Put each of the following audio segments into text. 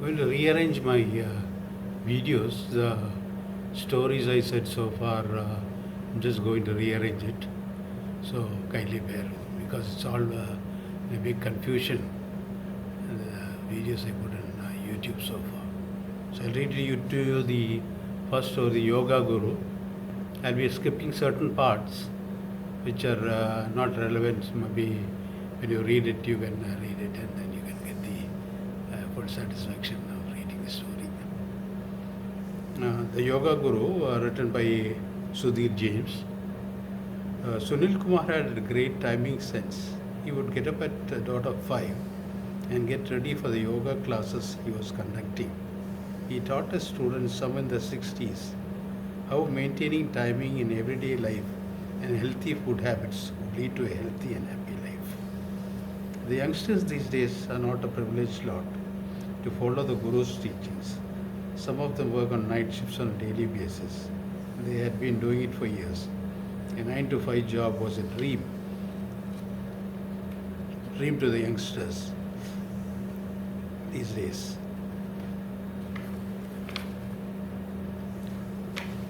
will rearrange my videos. The stories I said so far, I'm just going to rearrange it. So kindly bear with me because it's all a big confusion. The videos I put in YouTube so far. So I'll read you to you the first story, the Yoga Guru. I'll be skipping certain parts which are not relevant. Maybe when you read it, you can read it and then you can get the full satisfaction of reading the story. The Yoga Guru, written by Sudhir James. Sunil Kumar had a great timing sense. He would get up at the dot of 5 and get ready for the yoga classes he was conducting. He taught his students, some in the 60s, how maintaining timing in everyday life and healthy food habits would lead to a healthy and happy life. The youngsters these days are not a privileged lot to follow the Guru's teachings. Some of them work on night shifts on a daily basis. They had been doing it for years. A 9 to 5 job was a dream to the youngsters these days.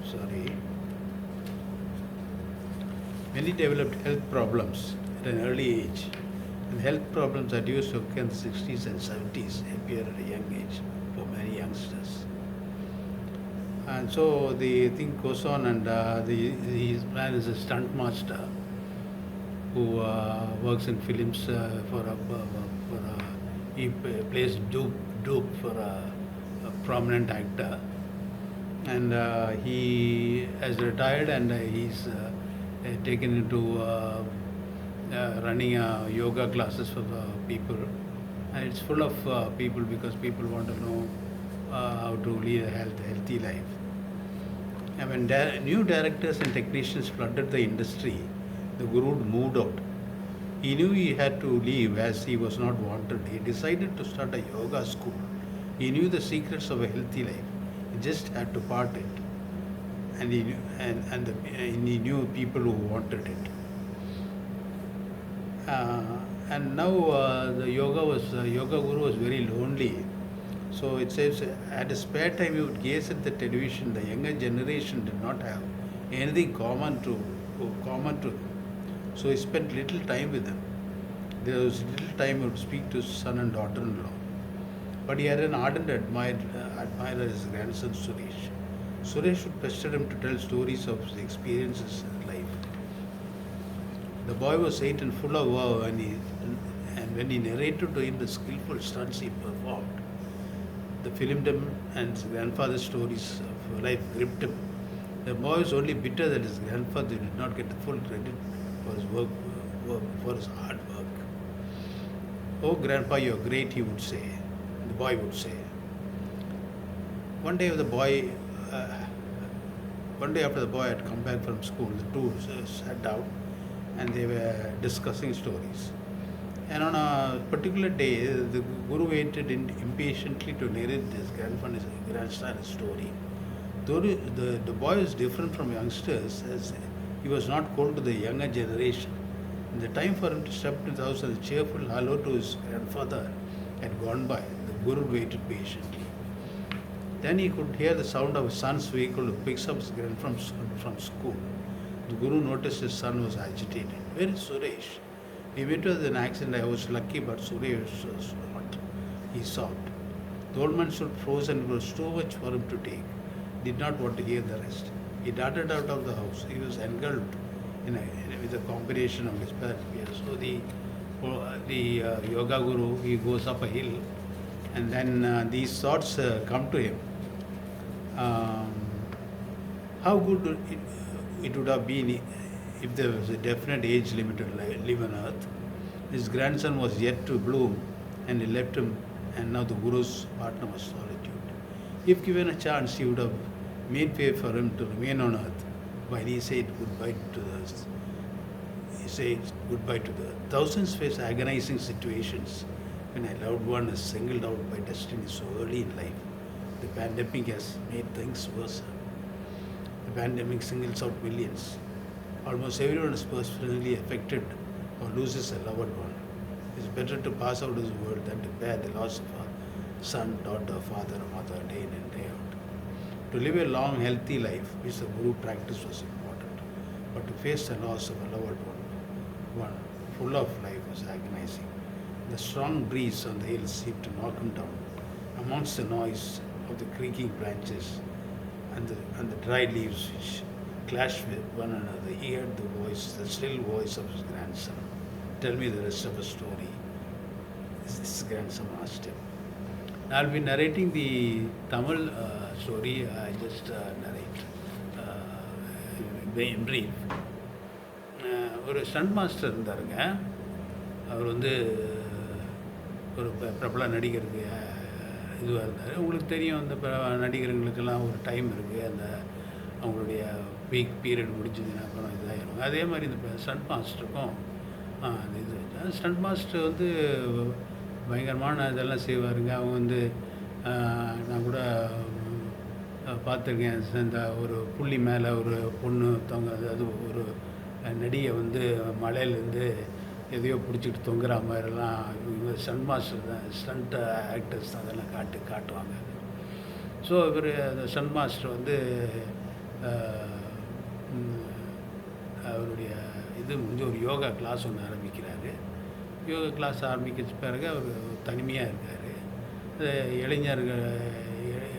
Sorry. Many developed health problems at an early age, and health problems that used to occur in the 60s and 70s appear at a young age for many youngsters. And so the thing goes on, and his plan is a stunt master who works in films he plays dupe for a prominent actor, and he has retired and he's taken into running yoga classes for people, and it's full of people because people want to know how to lead a healthy life. And when new directors and technicians flooded the industry, the Guru moved out. He knew he had to leave as he was not wanted. He decided to start a yoga school. He knew the secrets of a healthy life. He just had to part it. And he knew people who wanted it. And now the yoga guru was very lonely. So it says, at his spare time, he would gaze at the television. The younger generation did not have anything common to them. So he spent little time with them. There was little time he would speak to his son and daughter-in-law. But he had an ardent admirer as his grandson Suresh. Suresh would pester him to tell stories of his experiences in life. The boy was 8 and full of wow, and when he narrated to him the skillful stunts he performed, the filmed him and his grandfather's stories of life gripped him. The boy was only bitter that his grandfather did not get the full credit for his for his hard work. Oh, Grandpa, you're great, he would say. The boy would say. One day after the boy had come back from school, the two sat down and they were discussing stories. And on a particular day, the Guru waited impatiently to narrate his grandson's story. Though the boy is different from youngsters, as he was not called to the younger generation. And the time for him to step into the house and a cheerful hello to his grandfather had gone by. The Guru waited patiently. Then he could hear the sound of his son's vehicle who picks up his grandson from school. The Guru noticed his son was agitated. Where is Suresh? He met with an accident. I was lucky, but Suresh was not. He sobbed. The old man stood frozen. It was too much for him to take. He did not want to hear the rest. He darted out of the house. He was engulfed with a combination of despair and fear. So the yoga guru, he goes up a hill, and then these thoughts come to him. How good it would have been if there was a definite age limit to live on earth. His grandson was yet to bloom, and he left him, and now the Guru's partner was solitude. If given a chance, he would have made way for him to remain on earth while he said goodbye to the earth. He said goodbye to the earth. Thousands face agonizing situations when a loved one is singled out by destiny so early in life. The pandemic has made things worse. The pandemic singles out millions. Almost everyone is personally affected or loses a loved one. It's better to pass out of this world than to bear the loss of son, daughter, father, mother, day in and day out. To live a long, healthy life, which the Guru practice was important, but to face the loss of a loved one full of life was agonizing. The strong breeze on the hills seemed to knock him down. Amongst the noise of the creaking branches and the dry leaves which clashed with one another, he heard the still voice of his grandson. Tell me the rest of the story. His grandson asked him. I'll be narrating the Tamil story. I just narrate in brief. ஒரு stunt master இருந்தாருங்க. அவர் வந்து ஒரு பிரபல நடிகருக்கு இதுவாக இருந்தார். உங்களுக்கு தெரியும், அந்த நடிகர்களுக்கெல்லாம் ஒரு டைம் இருக்குது. அந்த அவங்களுடைய பீக் பீரியட் முடிஞ்சதுன்னா அப்புறம் இதாகிடும். அதே மாதிரி இந்த ஸ்டண்ட் மாஸ்டருக்கும் அந்த இது ஸ்டண்ட் மாஸ்டர் வந்து பயங்கரமான இதெல்லாம் செய்வாருங்க. அவங்க வந்து நான் கூட பார்த்துருக்கேன். இந்த ஒரு புள்ளி மேலே ஒரு பொண்ணு அது ஒரு நடிகை வந்து மலையிலேருந்து எதையோ பிடிச்சிட்டு தொங்குற மாதிரிலாம் இவங்க ஸ்டண்ட் மாஸ்டர் தான், ஸ்டண்ட் ஆக்டர்ஸ் தான் அதெல்லாம் காட்டுவாங்க. ஸோ இவர் அந்த ஸ்டண்ட் மாஸ்டர் வந்து அவருடைய இது முடிஞ்சு ஒரு யோகா கிளாஸ் ஒன்று ஆரம்பிக்கிறாரு. யோகா கிளாஸ் ஆரம்பிக்க பிறகு அவர் தனிமையாக இருக்கார்.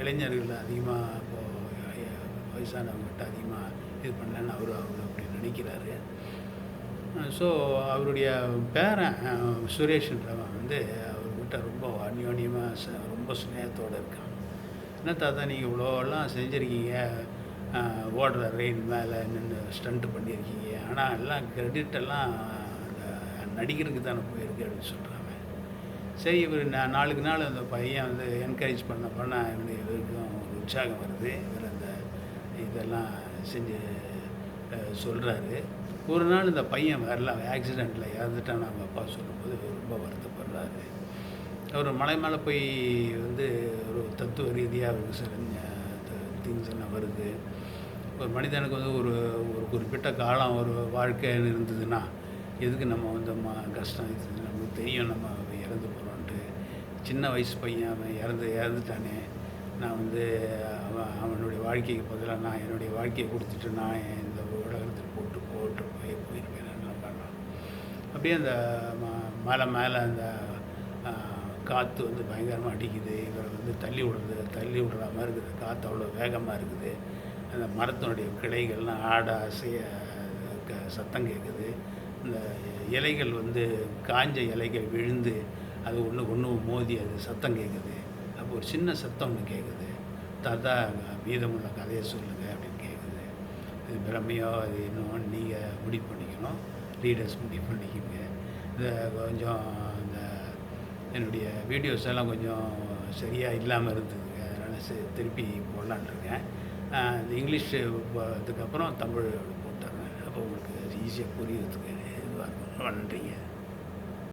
இளைஞர்கள் அதிகமாக இப்போது வயசானவங்ககிட்ட அதிகமாக இது பண்ணலன்னு அவர் அப்படி நினைக்கிறாரு. ஸோ அவருடைய பேரன் சுரேஷ்ன்றவன் வந்து அவர்கிட்ட ரொம்ப அந்யோன்யமாக ரொம்ப ஸ்நேகத்தோடு இருக்கான். என்ன தாத்தா நீங்கள் இவ்வளோலாம் செஞ்சுருக்கீங்க, ஓடுற ரெயின் மேலே நின்று ஸ்டண்ட்டு பண்ணியிருக்கீங்க, ஆனால் எல்லாம் கிரெடிட்டெல்லாம் அந்த நடிகருக்கு தானே போயிருக்கு அப்படின்னு சொல்கிறாங்க. சரி, இவர் நாளுக்கு நாள் அந்த பையன் வந்து என்கரேஜ் பண்ண இவருக்கும் ஒரு உற்சாகம் வருது. இவர் அந்த இதெல்லாம் செஞ்சு சொல்கிறாரு. ஒரு நாள் இந்த பையன் வரலாம் ஆக்சிடெண்ட்டில் இறந்துட்டான்னு அவங்க அப்பா சொல்லும்போது ரொம்ப வருத்தப்படுறாரு. அவர் மலை மேலே போய் வந்து ஒரு தத்துவ ரீதியாக அவருக்கு சில திங்ஸ் எல்லாம் வருது. ஒரு மனிதனுக்கு வந்து ஒரு குறிப்பிட்ட காலம் ஒரு வாழ்க்கைன்னு இருந்ததுன்னா எதுக்கு நம்ம வந்து கஷ்டம் இது நமக்கு தெரியும், நம்ம இறந்து போகிறோன்ட்டு. சின்ன வயசு பையன் அவன் இறந்துட்டானே, நான் வந்து அவனுடைய வாழ்க்கைக்கு பதிலாக நான் என்னுடைய வாழ்க்கையை கொடுத்துட்டு நான் இந்த உலகத்தில் போயிருப்பேன் பண்ணலாம். அப்படியே அந்த மலை மேலே அந்த காற்று வந்து பயங்கரமாக அடிக்குது. இவரை வந்து தள்ளி விடுற மாதிரி இருக்குது. காற்று அவ்வளோ வேகமாக இருக்குது. அந்த மரத்தினுடைய கிளைகள்லாம் ஆட அசைய சத்தம் கேட்குது. இந்த இலைகள் வந்து காஞ்ச இலைகள் விழுந்து அது ஒன்று மோதி அது சத்தம் கேட்குது. அப்போ ஒரு சின்ன சத்தம் ஒன்று கேட்குது. தாத்தா மீதமுள்ள கதையை சொல்லுங்கள் அப்படின்னு கேட்குது. இது பிரமையோ அது இன்னும் நீங்கள் முடிவு பண்ணிக்கணும், ரீடர்ஸ் முடிவு பண்ணிக்கோங்க. இதை கொஞ்சம் இந்த என்னுடைய வீடியோஸ் எல்லாம் கொஞ்சம் சரியாக இல்லாமல் இருந்ததுங்க, அதனால் திருப்பி போடலான் இருக்கேன். இந்த இங்கிலீஷ் அதுக்கப்புறம் தமிழ் போட்டுறேன். அப்போ உங்களுக்கு ஈஸியாக புரியறதுக்கு இதுவாக இருக்கும். நன்றிங்க.